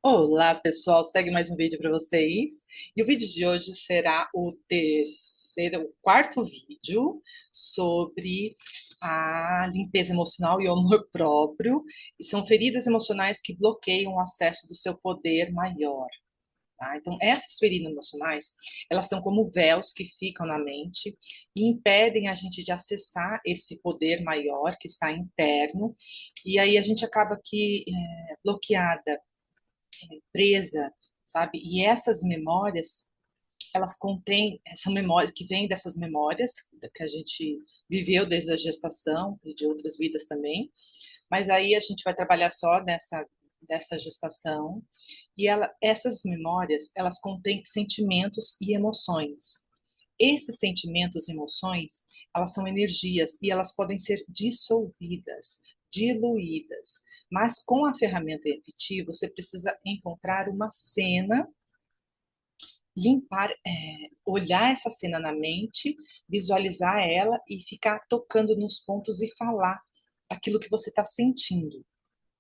Olá, pessoal. Segue mais um vídeo para vocês. E o vídeo de hoje será o quarto vídeo sobre a limpeza emocional e o amor próprio. E são feridas emocionais que bloqueiam o acesso do seu poder maior. Tá? Então, essas feridas emocionais, elas são como véus que ficam na mente e impedem a gente de acessar esse poder maior que está interno. E aí a gente acaba aqui bloqueada, presa, sabe? E essas memórias, elas contêm, são memórias que vêm dessas memórias que a gente viveu desde a gestação e de outras vidas também. Mas aí a gente vai trabalhar só dessa gestação e essas memórias, elas contêm sentimentos e emoções. Esses sentimentos e emoções, elas são energias e elas podem ser dissolvidas, diluídas. Mas com a ferramenta EFT, você precisa encontrar uma cena, limpar, olhar essa cena na mente, visualizar ela e ficar tocando nos pontos e falar aquilo que você está sentindo,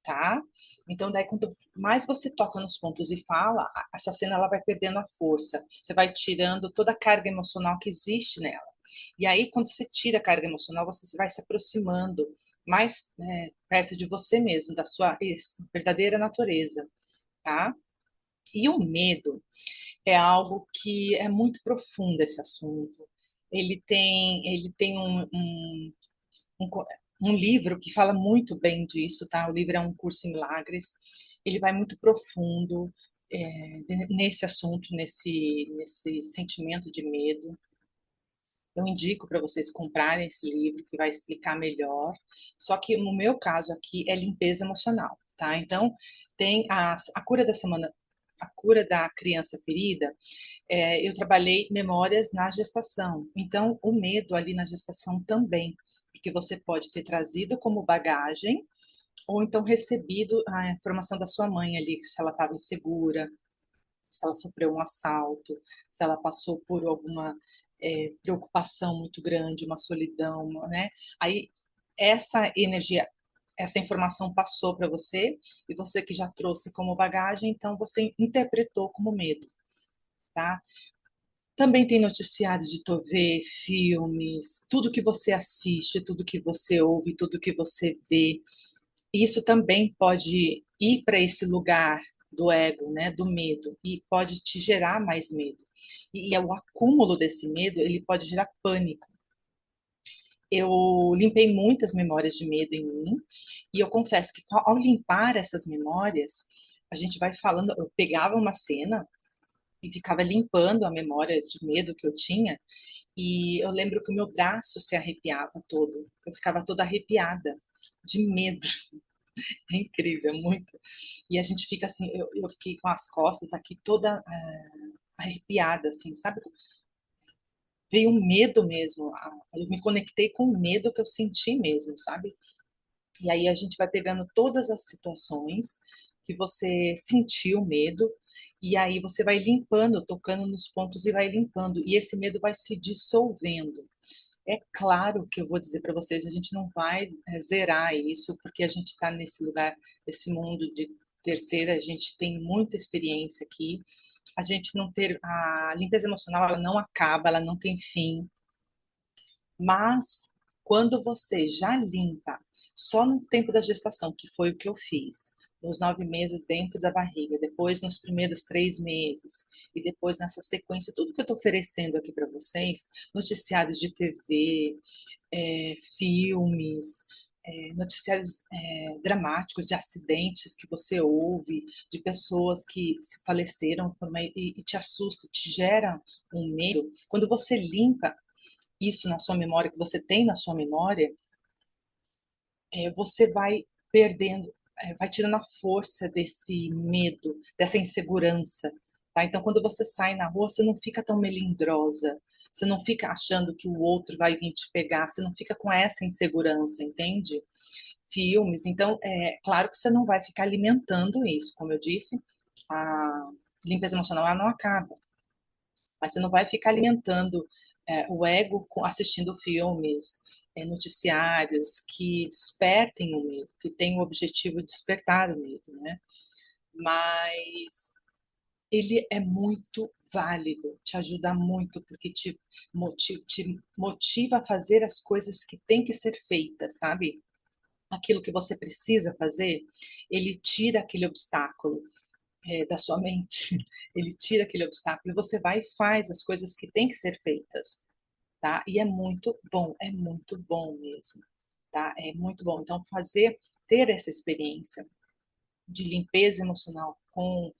tá? Então, daí, quanto mais você toca nos pontos e fala, essa cena ela vai perdendo a força. Você vai tirando toda a carga emocional que existe nela. E aí, quando você tira a carga emocional, você vai se aproximando mais perto de você mesmo, da sua verdadeira natureza, tá? E o medo é algo que é muito profundo esse assunto. Ele tem um, um livro que fala muito bem disso, tá? O livro é Um Curso em Milagres. Ele vai muito profundo nesse assunto, nesse sentimento de medo. Eu indico para vocês comprarem esse livro que vai explicar melhor. Só que no meu caso aqui é limpeza emocional, tá? Então tem a cura da semana, a cura da criança ferida. Eu trabalhei memórias na gestação. Então o medo ali na gestação também, porque você pode ter trazido como bagagem ou então recebido a informação da sua mãe ali, se ela estava insegura, se ela sofreu um assalto, se ela passou por alguma preocupação muito grande, uma solidão, né? Aí essa energia, essa informação passou para você e você que já trouxe como bagagem, então você interpretou como medo, tá? Também tem noticiário de TV, filmes, tudo que você assiste, tudo que você ouve, tudo que você vê. Isso também pode ir para esse lugar do ego, né, do medo, e pode te gerar mais medo. E o acúmulo desse medo, ele pode gerar pânico. Eu limpei muitas memórias de medo em mim, e eu confesso que ao limpar essas memórias, a gente vai falando, eu pegava uma cena e ficava limpando a memória de medo que eu tinha, e eu lembro que o meu braço se arrepiava todo, eu ficava toda arrepiada de medo. É incrível, muito. E a gente fica assim, eu fiquei com as costas aqui toda arrepiada, assim, sabe? Veio um medo mesmo. Eu me conectei com o medo que eu senti mesmo, sabe? E aí a gente vai pegando todas as situações que você sentiu medo, e aí você vai limpando, tocando nos pontos e vai limpando. E esse medo vai se dissolvendo. É claro que eu vou dizer para vocês, a gente não vai zerar isso, porque a gente está nesse lugar, nesse mundo de terceira, a gente tem muita experiência aqui. A gente não ter a limpeza emocional, ela não acaba, ela não tem fim. Mas quando você já limpa, só no tempo da gestação, que foi o que eu fiz, nos 9 meses dentro da barriga, depois nos primeiros 3 meses, e depois nessa sequência, tudo que eu estou oferecendo aqui para vocês, noticiários de TV, filmes, noticiários dramáticos de acidentes que você ouve, de pessoas que se faleceram e te assusta, te gera um medo. Quando você limpa isso na sua memória, que você tem na sua memória, você vai perdendo, vai tirando a força desse medo, dessa insegurança. Tá? Então, quando você sai na rua, você não fica tão melindrosa, você não fica achando que o outro vai vir te pegar, você não fica com essa insegurança, entende? Filmes, então, claro que você não vai ficar alimentando isso, como eu disse, a limpeza emocional ela não acaba, mas você não vai ficar alimentando o ego assistindo filmes, noticiários que despertem o medo, que têm o objetivo de despertar o medo, né? mas ele é muito válido, te ajuda muito, porque te motiva a fazer as coisas que têm que ser feitas, sabe? Aquilo que você precisa fazer, ele tira aquele obstáculo da sua mente, ele tira aquele obstáculo e você vai e faz as coisas que têm que ser feitas, tá? E é muito bom mesmo, tá? É muito bom. Então, ter essa experiência de limpeza emocional com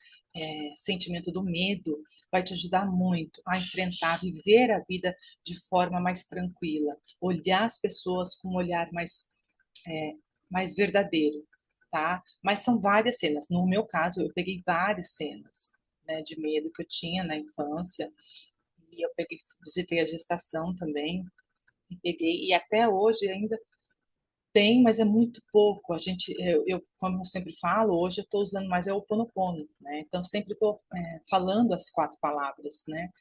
sentimento do medo vai te ajudar muito a enfrentar, viver a vida de forma mais tranquila, olhar as pessoas com um olhar mais verdadeiro, tá? Mas são várias cenas. No meu caso, eu peguei várias cenas, né, de medo que eu tinha na infância e eu peguei, visitei a gestação também e peguei e até hoje ainda tem, mas é muito pouco. Como eu sempre falo, hoje eu estou usando mais é o Ho'oponopono, né? Então sempre estou falando as 4 palavras, né?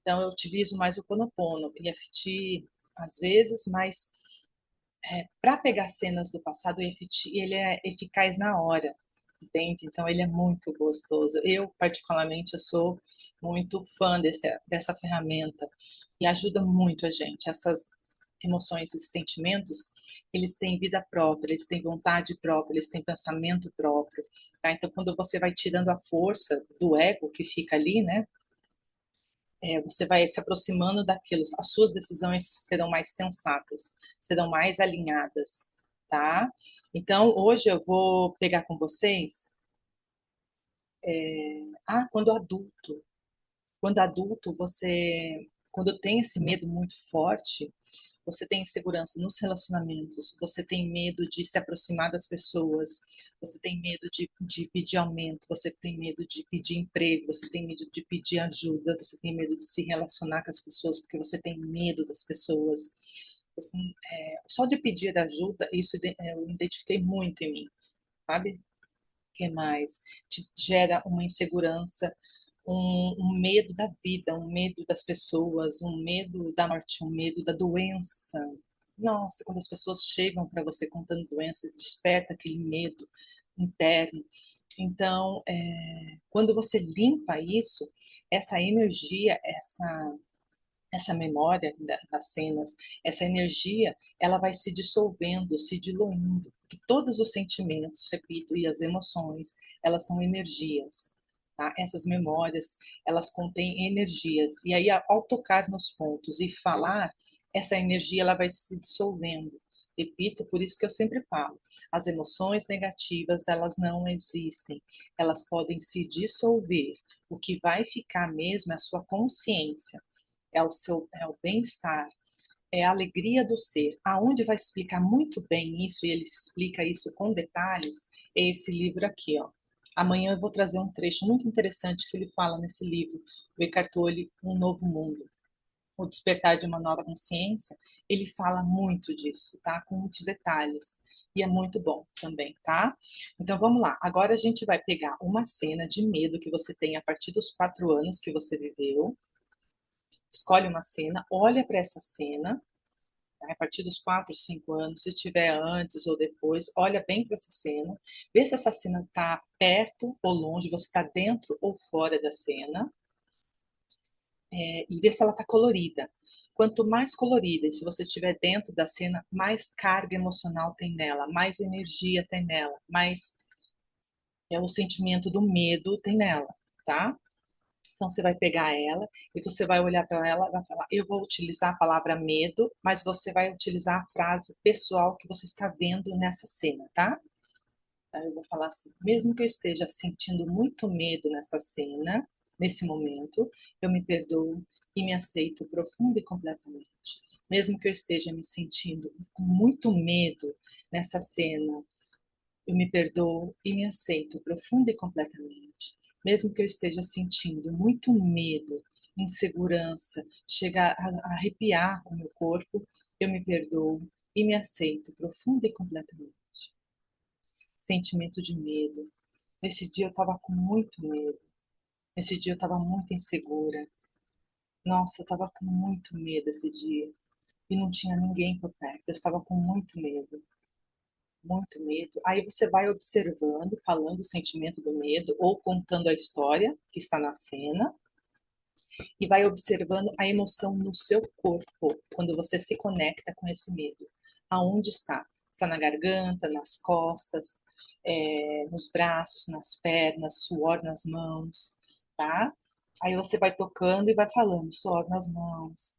Então eu utilizo mais o Ho'oponopono e EFT às vezes, mas para pegar cenas do passado, o EFT ele é eficaz na hora, entende? Então ele é muito gostoso. Eu particularmente eu sou muito fã dessa ferramenta e ajuda muito a gente. Essas emoções e sentimentos, eles têm vida própria, eles têm vontade própria, eles têm pensamento próprio, tá? Então, quando você vai tirando a força do ego que fica ali, né? Você vai se aproximando daquilo, as suas decisões serão mais sensatas, serão mais alinhadas, tá? Então, hoje eu vou pegar com vocês, quando adulto. Quando adulto, quando tem esse medo muito forte, você tem insegurança nos relacionamentos, você tem medo de se aproximar das pessoas, você tem medo de pedir aumento, você tem medo de pedir emprego, você tem medo de pedir ajuda, você tem medo de se relacionar com as pessoas porque você tem medo das pessoas. Só de pedir ajuda, eu identifiquei muito em mim, sabe? O que mais? Te gera uma insegurança, um medo da vida, um medo das pessoas, um medo da morte, um medo da doença. Nossa, quando as pessoas chegam para você contando doença, desperta aquele medo interno. Então, quando você limpa isso, essa energia, essa memória das cenas, essa energia, ela vai se dissolvendo, se diluindo. Porque todos os sentimentos, repito, e as emoções, elas são energias. Tá? Essas memórias, elas contêm energias. E aí, ao tocar nos pontos e falar, essa energia ela vai se dissolvendo. Repito, por isso que eu sempre falo, as emoções negativas, elas não existem. Elas podem se dissolver. O que vai ficar mesmo é a sua consciência, é o bem-estar, é a alegria do ser. Aonde vai explicar muito bem isso, e ele explica isso com detalhes, é esse livro aqui, ó. Amanhã eu vou trazer um trecho muito interessante que ele fala nesse livro, o Eckhart Tolle, Um Novo Mundo, O Despertar de uma Nova Consciência. Ele fala muito disso, tá? Com muitos detalhes. E é muito bom também, tá? Então vamos lá. Agora a gente vai pegar uma cena de medo que você tem a partir dos 4 anos que você viveu. Escolhe uma cena, olha para essa cena, tá? A partir dos 4, 5 anos, se estiver antes ou depois, olha bem para essa cena, vê se essa cena está perto ou longe, você está dentro ou fora da cena, e vê se ela está colorida. Quanto mais colorida, e se você estiver dentro da cena, mais carga emocional tem nela, mais energia tem nela, mais o sentimento do medo tem nela, tá? Então você vai pegar ela e você vai olhar para ela e vai falar: eu vou utilizar a palavra medo, mas você vai utilizar a frase pessoal que você está vendo nessa cena, tá? Então eu vou falar assim: mesmo que eu esteja sentindo muito medo nessa cena, nesse momento, eu me perdoo e me aceito profunda e completamente. Mesmo que eu esteja me sentindo com muito medo nessa cena, eu me perdoo e me aceito profunda e completamente. Mesmo que eu esteja sentindo muito medo, insegurança, chegar a arrepiar o meu corpo, eu me perdoo e me aceito profunda e completamente. Sentimento de medo. Nesse dia eu estava com muito medo. Nesse dia eu estava muito insegura. Nossa, eu estava com muito medo esse dia. E não tinha ninguém por perto. Eu estava com muito medo. muito medo. Aí você vai observando, falando o sentimento do medo ou contando a história que está na cena e vai observando a emoção no seu corpo quando você se conecta com esse medo. Aonde está? Está na garganta, nas costas, nos braços, nas pernas, suor nas mãos, tá? Aí você vai tocando e vai falando, suor nas mãos,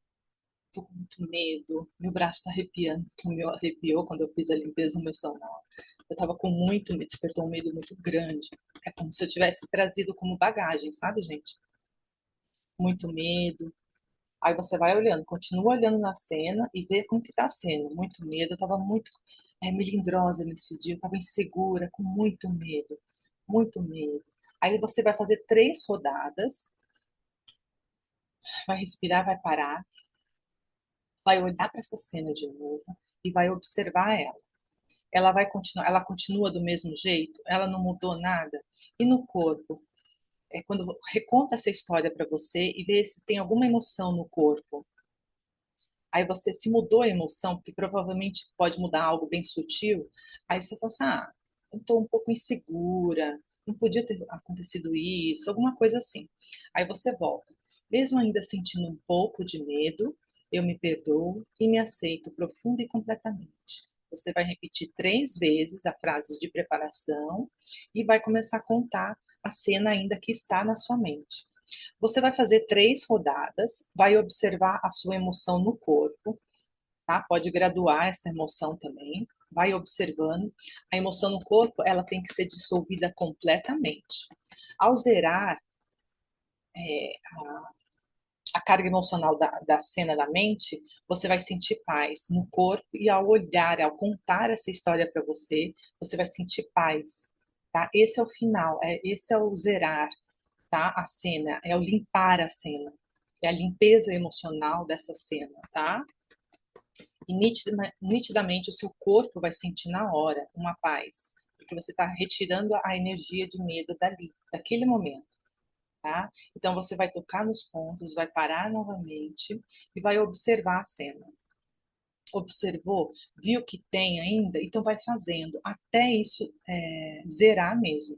tô com muito medo, meu braço tá arrepiando, porque o meu arrepiou quando eu fiz a limpeza emocional. Eu tava com muito medo, despertou um medo muito grande. É como se eu tivesse trazido como bagagem, sabe, gente? Muito medo. Aí você vai olhando, continua olhando na cena e vê como que tá a cena. Muito medo, eu tava muito melindrosa nesse dia, eu tava insegura, com muito medo, muito medo. Aí você vai fazer 3 rodadas, vai respirar, vai parar, vai olhar para essa cena de novo e vai observar ela. Ela vai continuar, ela continua do mesmo jeito, ela não mudou nada. E no corpo, quando reconta essa história para você e vê se tem alguma emoção no corpo. Aí você se mudou a emoção, porque provavelmente pode mudar algo bem sutil. Aí você fala assim: ah, eu estou um pouco insegura, não podia ter acontecido isso, alguma coisa assim. Aí você volta. Mesmo ainda sentindo um pouco de medo, eu me perdoo e me aceito profunda e completamente. Você vai repetir 3 vezes a frase de preparação e vai começar a contar a cena ainda que está na sua mente. Você vai fazer 3 rodadas, vai observar a sua emoção no corpo, tá? Pode graduar essa emoção também. Vai observando. A emoção no corpo, ela tem que ser dissolvida completamente. Ao zerar é, a carga emocional da cena da mente, você vai sentir paz no corpo e ao olhar, ao contar essa história para você, você vai sentir paz, tá? Esse é o final, esse é o zerar, tá? A cena, é o limpar a cena, é a limpeza emocional dessa cena, tá? E nitidamente o seu corpo vai sentir na hora uma paz, porque você está retirando a energia de medo dali, daquele momento, tá? Então você vai tocar nos pontos, vai parar novamente e vai observar a cena. Observou, viu que tem ainda, então vai fazendo até isso zerar mesmo.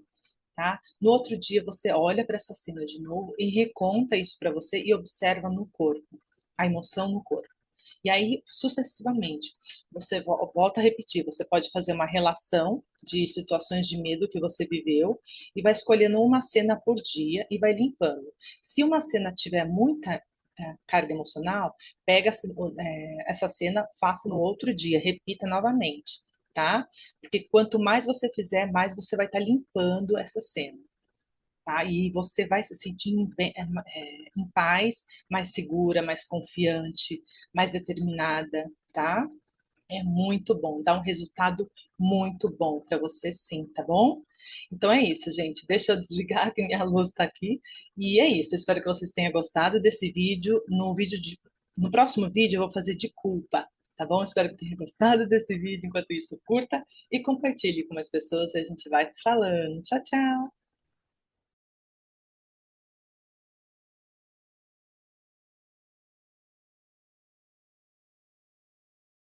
Tá? No outro dia você olha para essa cena de novo e reconta isso para você e observa no corpo, a emoção no corpo. E aí, sucessivamente, você volta a repetir. Você pode fazer uma relação de situações de medo que você viveu e vai escolhendo uma cena por dia e vai limpando. Se uma cena tiver muita carga emocional, pega essa cena, faça no outro dia, repita novamente, tá? Porque quanto mais você fizer, mais você vai estar limpando essa cena. Tá? E você vai se sentir em paz, mais segura, mais confiante, mais determinada, tá? É muito bom, dá um resultado muito bom para você sim, tá bom? Então é isso, gente. Deixa eu desligar que minha luz está aqui. E é isso. Eu espero que vocês tenham gostado desse vídeo. No próximo vídeo eu vou fazer de culpa, tá bom? Espero que tenham gostado desse vídeo. Enquanto isso, curta e compartilhe com mais pessoas e a gente vai se falando. Tchau, tchau!